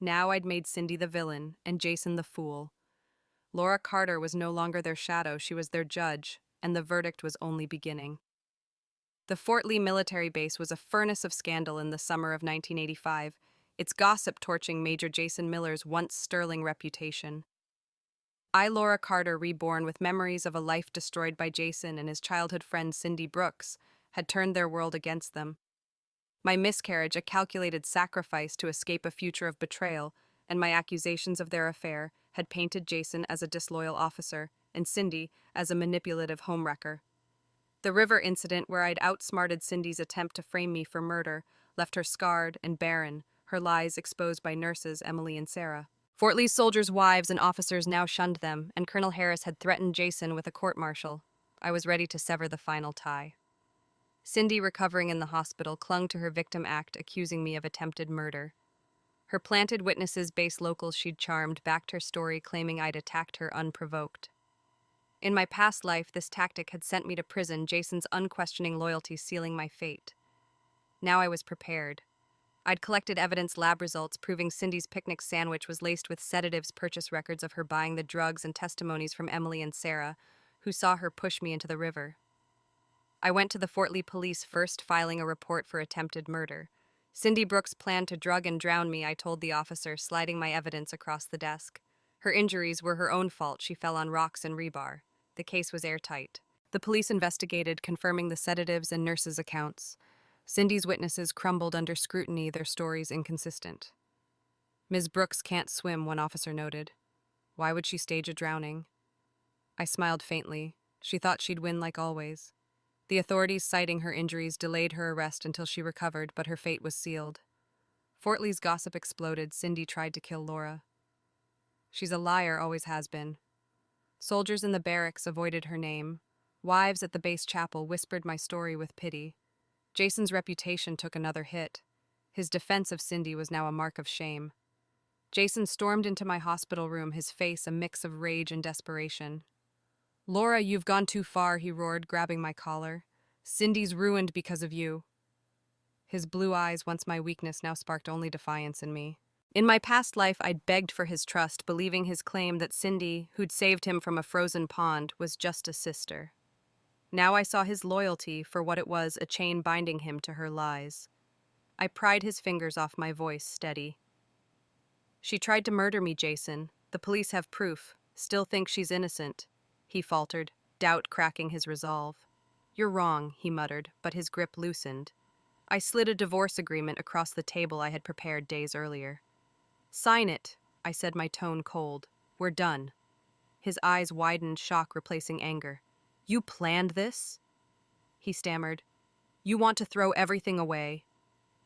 Now I'd made Cindy the villain and Jason the fool. Laura Carter was no longer their shadow, she was their judge, and the verdict was only beginning. The Fort Lee military base was a furnace of scandal in the summer of 1985, its gossip torching Major Jason Miller's once sterling reputation. I, Laura Carter, reborn with memories of a life destroyed by Jason and his childhood friend Cindy Brooks, had turned their world against them. My miscarriage, a calculated sacrifice to escape a future of betrayal, and my accusations of their affair had painted Jason as a disloyal officer and Cindy as a manipulative homewrecker. The river incident, where I'd outsmarted Cindy's attempt to frame me for murder, left her scarred and barren, her lies exposed by nurses Emily and Sarah. Fort Lee's soldiers' wives and officers now shunned them, and Colonel Harris had threatened Jason with a court-martial. I was ready to sever the final tie. Cindy, recovering in the hospital, clung to her victim act, accusing me of attempted murder. Her planted witnesses, base locals she'd charmed, backed her story, claiming I'd attacked her unprovoked. In my past life, this tactic had sent me to prison, Jason's unquestioning loyalty sealing my fate. Now I was prepared. I'd collected evidence, lab results proving Cindy's picnic sandwich was laced with sedatives, purchase records of her buying the drugs, and testimonies from Emily and Sarah, who saw her push me into the river. I went to the Fort Lee police first, filing a report for attempted murder. Cindy Brooks planned to drug and drown me, I told the officer, sliding my evidence across the desk. Her injuries were her own fault, she fell on rocks and rebar. The case was airtight. The police investigated, confirming the sedatives and nurses' accounts. Cindy's witnesses crumbled under scrutiny, their stories inconsistent. "Ms. Brooks can't swim," one officer noted. "Why would she stage a drowning?" I smiled faintly. She thought she'd win like always. The authorities, citing her injuries, delayed her arrest until she recovered, but her fate was sealed. Fort Lee's gossip exploded. Cindy tried to kill Laura. "She's a liar, always has been." Soldiers in the barracks avoided her name. Wives at the base chapel whispered my story with pity. Jason's reputation took another hit. His defense of Cindy was now a mark of shame. Jason stormed into my hospital room, his face a mix of rage and desperation. "Laura, you've gone too far," he roared, grabbing my collar. "Cindy's ruined because of you." His blue eyes, once my weakness, now sparked only defiance in me. In my past life, I'd begged for his trust, believing his claim that Cindy, who'd saved him from a frozen pond, was just a sister. Now I saw his loyalty for what it was, a chain binding him to her lies. I pried his fingers off, my voice steady. "She tried to murder me, Jason. The police have proof. Still think she's innocent," he faltered, doubt cracking his resolve. "You're wrong," he muttered, but his grip loosened. I slid a divorce agreement across the table I had prepared days earlier. "Sign it," I said, my tone cold. "We're done." His eyes widened, shock replacing anger. "You planned this?" he stammered. You want to throw everything away.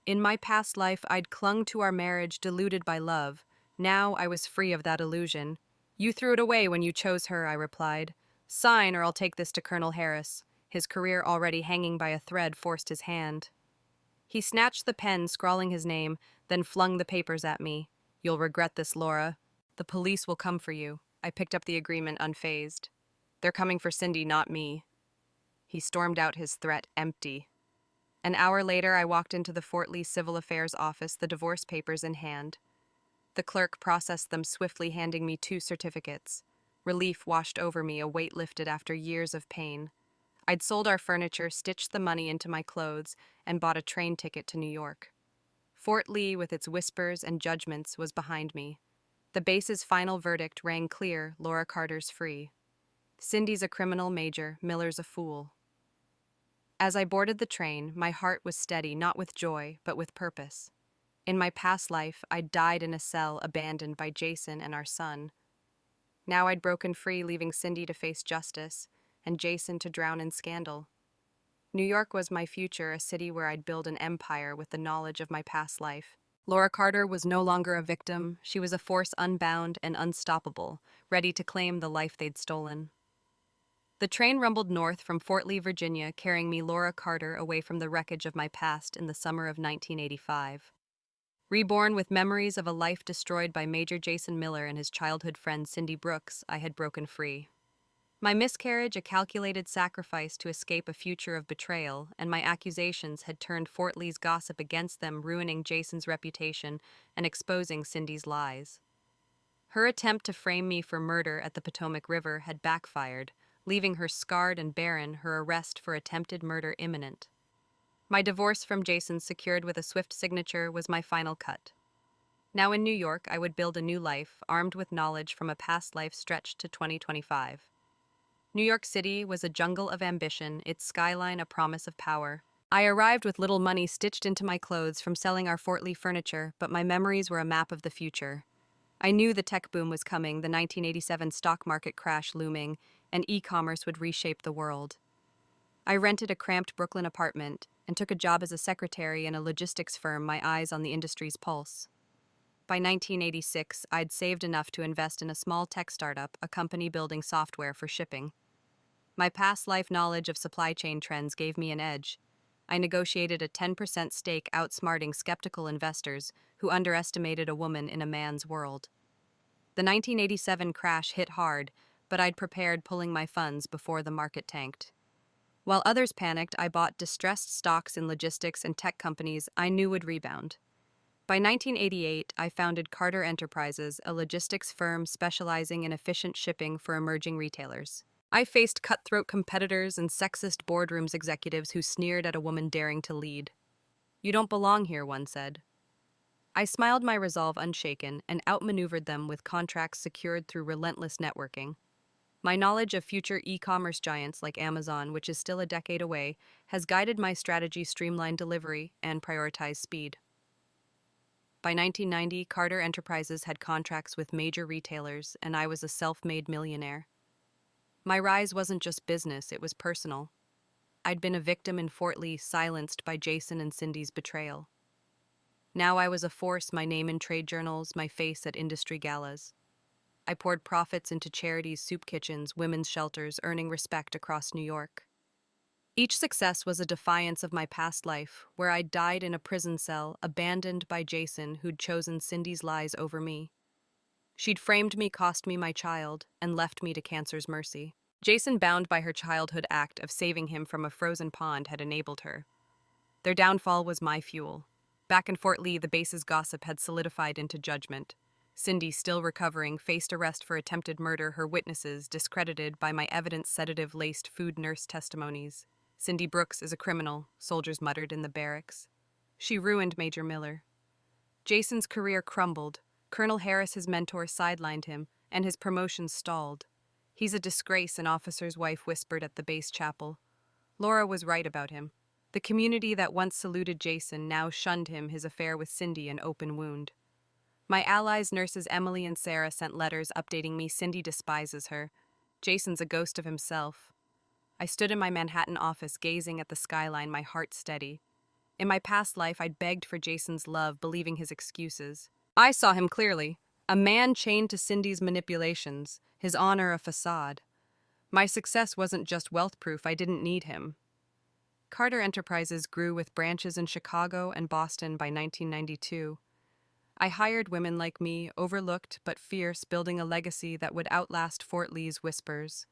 In my past life, I'd clung to our marriage, deluded by love. Now I was free of that illusion. You threw it away when you chose her, I replied. Sign, or I'll take this to Colonel Harris. His career already hanging by a thread forced his hand. He snatched the pen, scrawling his name, then flung the papers at me. You'll regret this, Laura. The police will come for you. I picked up the agreement unfazed. They're coming for Cindy, not me. He stormed out, his threat empty. An hour later, I walked into the Fort Lee Civil Affairs office, the divorce papers in hand. The clerk processed them swiftly, handing me 2 certificates. Relief washed over me, a weight lifted after years of pain. I'd sold our furniture, stitched the money into my clothes, and bought a train ticket to New York. Fort Lee, with its whispers and judgments, was behind me. The base's final verdict rang clear: Laura Carter's free. Cindy's a criminal, Major Miller's a fool. As I boarded the train, my heart was steady, not with joy, but with purpose. In my past life, I'd died in a cell, abandoned by Jason and our son. Now I'd broken free, leaving Cindy to face justice, and Jason to drown in scandal. New York was my future, a city where I'd build an empire with the knowledge of my past life. Laura Carter was no longer a victim. She was a force unbound and unstoppable, ready to claim the life they'd stolen. The train rumbled north from Fort Lee, Virginia, carrying me, Laura Carter, away from the wreckage of my past in the summer of 1985. Reborn with memories of a life destroyed by Major Jason Miller and his childhood friend Cindy Brooks, I had broken free. My miscarriage, a calculated sacrifice to escape a future of betrayal, and my accusations had turned Fort Lee's gossip against them, ruining Jason's reputation and exposing Cindy's lies. Her attempt to frame me for murder at the Potomac River had backfired, leaving her scarred and barren, her arrest for attempted murder imminent. My divorce from Jason, secured with a swift signature, was my final cut. Now in New York, I would build a new life, armed with knowledge from a past life stretched to 2025. New York City was a jungle of ambition, its skyline a promise of power. I arrived with little money stitched into my clothes from selling our Fort Lee furniture, but my memories were a map of the future. I knew the tech boom was coming, the 1987 stock market crash looming, and e-commerce would reshape the world. I rented a cramped Brooklyn apartment and took a job as a secretary in a logistics firm, my eyes on the industry's pulse. By 1986, I'd saved enough to invest in a small tech startup, a company building software for shipping. My past life knowledge of supply chain trends gave me an edge. I negotiated a 10% stake, outsmarting skeptical investors who underestimated a woman in a man's world. The 1987 crash hit hard, but I'd prepared, pulling my funds before the market tanked. While others panicked, I bought distressed stocks in logistics and tech companies I knew would rebound. By 1988, I founded Carter Enterprises, a logistics firm specializing in efficient shipping for emerging retailers. I faced cutthroat competitors and sexist boardrooms executives who sneered at a woman daring to lead. "You don't belong here," one said. I smiled, my resolve unshaken, and outmaneuvered them with contracts secured through relentless networking. My knowledge of future e-commerce giants like Amazon, which is still a decade away, has guided my strategy, streamline delivery, and prioritize speed. By 1990, Carter Enterprises had contracts with major retailers, and I was a self-made millionaire. My rise wasn't just business, it was personal. I'd been a victim in Fort Lee, silenced by Jason and Cindy's betrayal. Now I was a force, my name in trade journals, my face at industry galas. I poured profits into charities, soup kitchens, women's shelters, earning respect across New York. Each success was a defiance of my past life, where I'd died in a prison cell, abandoned by Jason, who'd chosen Cindy's lies over me. She'd framed me, cost me my child, and left me to cancer's mercy. Jason, bound by her childhood act of saving him from a frozen pond, had enabled her. Their downfall was my fuel. Back in Fort Lee, the base's gossip had solidified into judgment. Cindy, still recovering, faced arrest for attempted murder, her witnesses discredited by my evidence-sedative-laced food nurse testimonies. "Cindy Brooks is a criminal," soldiers muttered in the barracks. "She ruined Major Miller." Jason's career crumbled. Colonel Harris, his mentor, sidelined him, and his promotion stalled. "He's a disgrace," an officer's wife whispered at the base chapel. Laura was right about him. The community that once saluted Jason now shunned him, his affair with Cindy an open wound. My allies, nurses Emily and Sarah, sent letters updating me. "Cindy despises her. Jason's a ghost of himself." I stood in my Manhattan office gazing at the skyline, my heart steady. In my past life, I'd begged for Jason's love, believing his excuses. I saw him clearly, a man chained to Cindy's manipulations, his honor a facade. My success wasn't just wealth proof, I didn't need him. Carter Enterprises grew with branches in Chicago and Boston by 1992. I hired women like me, overlooked but fierce, building a legacy that would outlast Fort Lee's whispers.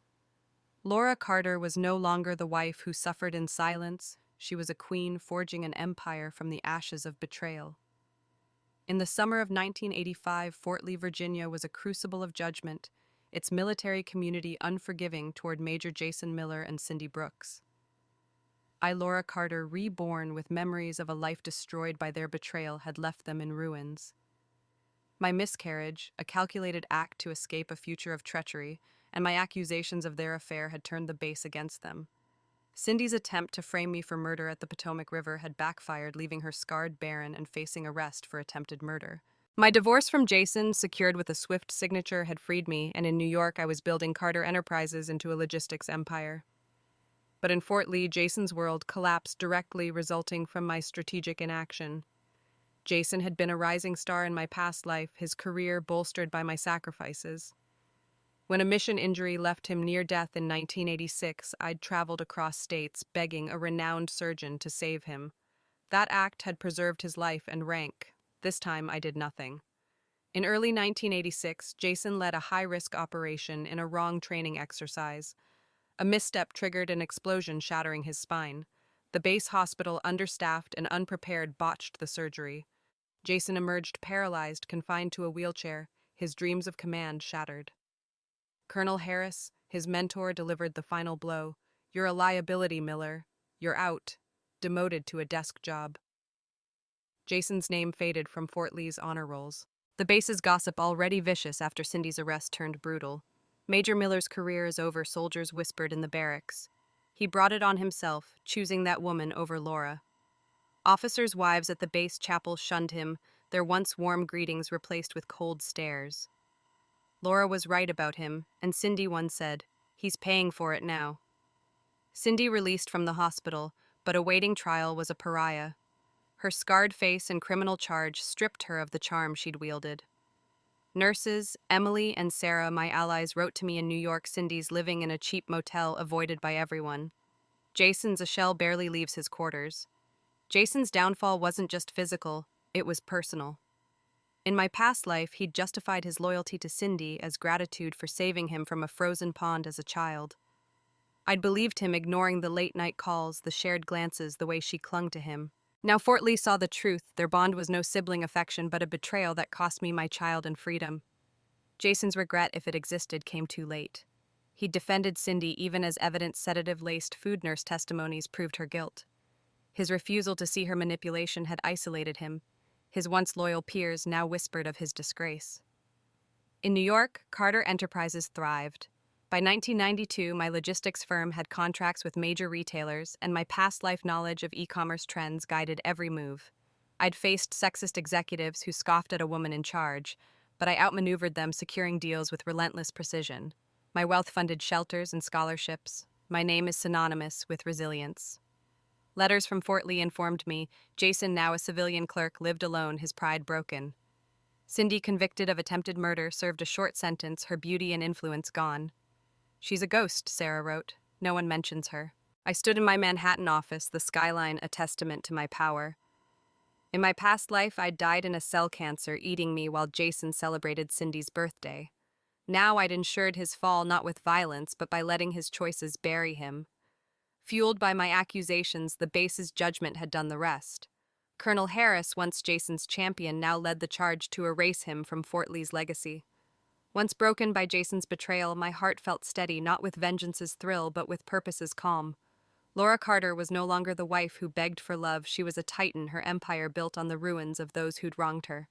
Laura Carter was no longer the wife who suffered in silence. She was a queen forging an empire from the ashes of betrayal. In the summer of 1985, Fort Lee, Virginia was a crucible of judgment, its military community unforgiving toward Major Jason Miller and Cindy Brooks. I, Laura Carter, reborn with memories of a life destroyed by their betrayal, had left them in ruins. My miscarriage, a calculated act to escape a future of treachery, and my accusations of their affair had turned the base against them. Cindy's attempt to frame me for murder at the Potomac River had backfired, leaving her scarred, barren, and facing arrest for attempted murder. My divorce from Jason, secured with a swift signature, had freed me, and in New York I was building Carter Enterprises into a logistics empire. But in Fort Lee, Jason's world collapsed directly, resulting from my strategic inaction. Jason had been a rising star in my past life, his career bolstered by my sacrifices. When a mission injury left him near death in 1986, I'd traveled across states begging a renowned surgeon to save him. That act had preserved his life and rank. This time I did nothing. In early 1986, Jason led a high-risk operation in a wrong training exercise. A misstep triggered an explosion, shattering his spine. The base hospital, understaffed and unprepared, botched the surgery. Jason emerged paralyzed, confined to a wheelchair, his dreams of command shattered. Colonel Harris, his mentor, delivered the final blow. "You're a liability, Miller. You're out." Demoted to a desk job. Jason's name faded from Fort Lee's honor rolls. The base's gossip, already vicious after Cindy's arrest, turned brutal. Major Miller's career is over, soldiers whispered in the barracks. He brought it on himself, choosing that woman over Laura. Officers' wives at the base chapel shunned him, their once warm greetings replaced with cold stares. Laura was right about him, and Cindy once said, "He's paying for it now." Cindy released from the hospital, but awaiting trial, was a pariah. Her scarred face and criminal charge stripped her of the charm she'd wielded. Nurses, Emily and Sarah, my allies, wrote to me in New York. Cindy's living in a cheap motel avoided by everyone. Jason's a shell barely leaves his quarters. Jason's downfall wasn't just physical, it was personal. In my past life, he'd justified his loyalty to Cindy as gratitude for saving him from a frozen pond as a child. I'd believed him, ignoring the late-night calls, the shared glances, the way she clung to him. Now Fort Lee saw the truth. Their bond was no sibling affection, but a betrayal that cost me my child and freedom. Jason's regret, if it existed, came too late. He defended Cindy even as evidence sedative-laced food nurse testimonies proved her guilt. His refusal to see her manipulation had isolated him. His once loyal peers now whispered of his disgrace. In New York, Carter Enterprises thrived. By 1992, my logistics firm had contracts with major retailers, and my past life knowledge of e-commerce trends guided every move. I'd faced sexist executives who scoffed at a woman in charge, but I outmaneuvered them, securing deals with relentless precision. My wealth funded shelters and scholarships. My name is synonymous with resilience. Letters from Fort Lee informed me Jason, now a civilian clerk, lived alone, his pride broken. Cindy, convicted of attempted murder, served a short sentence, her beauty and influence gone. "She's a ghost," Sarah wrote. "No one mentions her." I stood in my Manhattan office, the skyline a testament to my power. In my past life, I'd died in a cell cancer, eating me while Jason celebrated Cindy's birthday. Now I'd ensured his fall not with violence, but by letting his choices bury him. Fueled by my accusations, the base's judgment had done the rest. Colonel Harris, once Jason's champion, now led the charge to erase him from Fort Lee's legacy. Once broken by Jason's betrayal, my heart felt steady, not with vengeance's thrill, but with purpose's calm. Laura Carter was no longer the wife who begged for love. She was a titan, her empire built on the ruins of those who'd wronged her.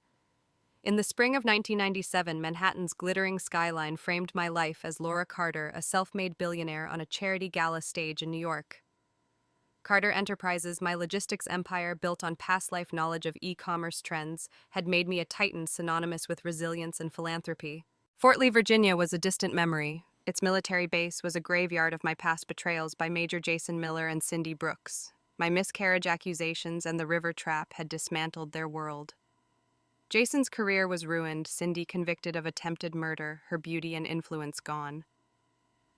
In the spring of 1997, Manhattan's glittering skyline framed my life as Laura Carter, a self-made billionaire on a charity gala stage in New York. Carter Enterprises, my logistics empire built on past life knowledge of e-commerce trends, had made me a titan synonymous with resilience and philanthropy. Fort Lee, Virginia was a distant memory. Its military base was a graveyard of my past betrayals by Major Jason Miller and Cindy Brooks. My miscarriage accusations and the river trap had dismantled their world. Jason's career was ruined, Cindy convicted of attempted murder, her beauty and influence gone.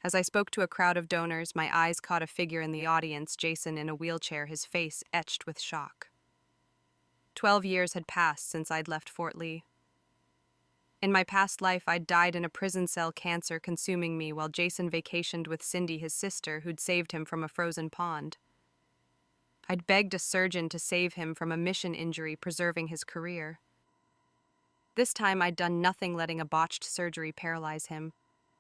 As I spoke to a crowd of donors, my eyes caught a figure in the audience, Jason in a wheelchair, his face etched with shock. 12 years had passed since I'd left Fort Lee. In my past life, I'd died in a prison cell, cancer consuming me, while Jason vacationed with Cindy, his sister, who'd saved him from a frozen pond. I'd begged a surgeon to save him from a mission injury, preserving his career. This time, I'd done nothing, letting a botched surgery paralyze him.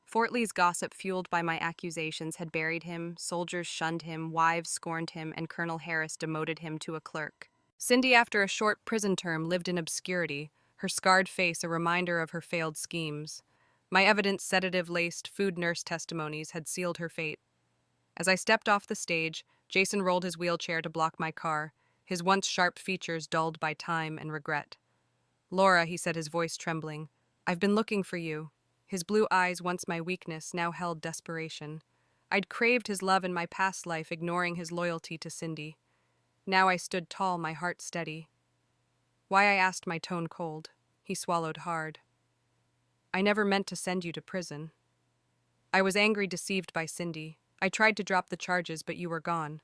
Fort Lee's gossip, fueled by my accusations, had buried him, soldiers shunned him, wives scorned him, and Colonel Harris demoted him to a clerk. Cindy, after a short prison term, lived in obscurity, her scarred face a reminder of her failed schemes. My evidence, sedative-laced food nurse testimonies, had sealed her fate. As I stepped off the stage, Jason rolled his wheelchair to block my car, his once sharp features dulled by time and regret. "Laura," he said, his voice trembling, "I've been looking for you." His blue eyes, once my weakness, now held desperation. I'd craved his love in my past life, ignoring his loyalty to Cindy. Now I stood tall, my heart steady. "Why?" I asked, my tone cold. He swallowed hard. "I never meant to send you to prison. I was angry, deceived by Cindy. I tried to drop the charges, but you were gone."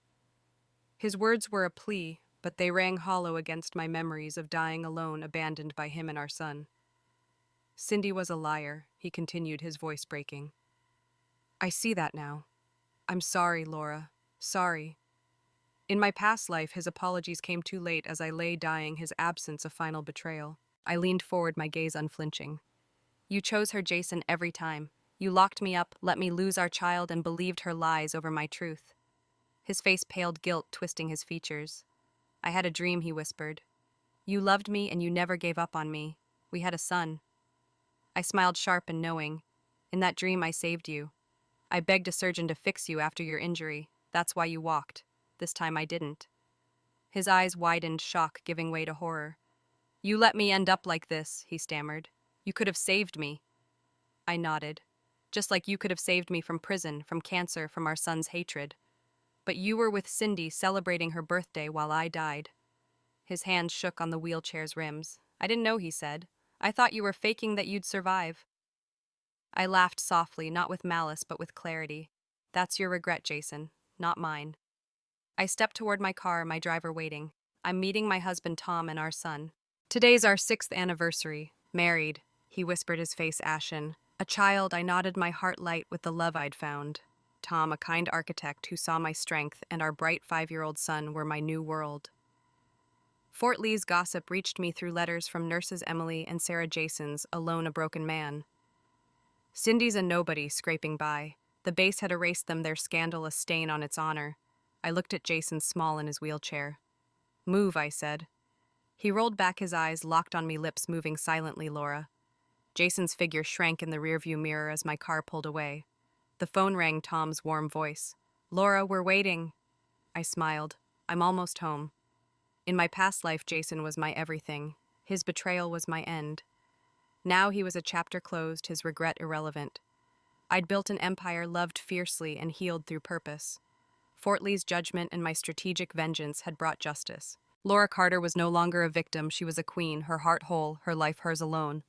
His words were a plea, but they rang hollow against my memories of dying alone, abandoned by him and our son. "Cindy was a liar," he continued, his voice breaking. "I see that now. I'm sorry, Laura. Sorry." In my past life, his apologies came too late. As I lay dying, his absence a final betrayal. I leaned forward, my gaze unflinching. "You chose her, Jason, every time. You locked me up, let me lose our child, and believed her lies over my truth." His face paled, guilt twisting his features. "I had a dream," he whispered. "You loved me and you never gave up on me. We had a son." I smiled, sharp and knowing. "In that dream, I saved you. I begged a surgeon to fix you after your injury. That's why you walked. This time I didn't." His eyes widened, shock giving way to horror. "You let me end up like this," he stammered. "You could have saved me." I nodded. "Just like you could have saved me from prison, from cancer, from our son's hatred. But you were with Cindy, celebrating her birthday while I died." His hand shook on the wheelchair's rims. "I didn't know," he said. "I thought you were faking that you'd survive." I laughed softly, not with malice, but with clarity. "That's your regret, Jason, not mine." I stepped toward my car, my driver waiting. "I'm meeting my husband Tom and our son. Today's our 6th anniversary. Married," he whispered, his face ashen. "A child," I nodded, my heart light with the love I'd found. Tom, a kind architect who saw my strength, and our bright 5-year-old son were my new world. Fort Lee's gossip reached me through letters from nurses Emily and Sarah Jason's, alone a broken man. Cindy's a nobody, scraping by. The base had erased them, their scandal a stain on its honor. I looked at Jason, small in his wheelchair. "Move," I said. He rolled back his eyes, locked on me, lips moving silently. "Laura." Jason's figure shrank in the rearview mirror as my car pulled away. The phone rang, Tom's warm voice. "Laura, we're waiting." I smiled. "I'm almost home." In my past life, Jason was my everything. His betrayal was my end. Now he was a chapter closed, his regret irrelevant. I'd built an empire, loved fiercely, and healed through purpose. Fort Lee's judgment and my strategic vengeance had brought justice. Laura Carter was no longer a victim, she was a queen, her heart whole, her life hers alone.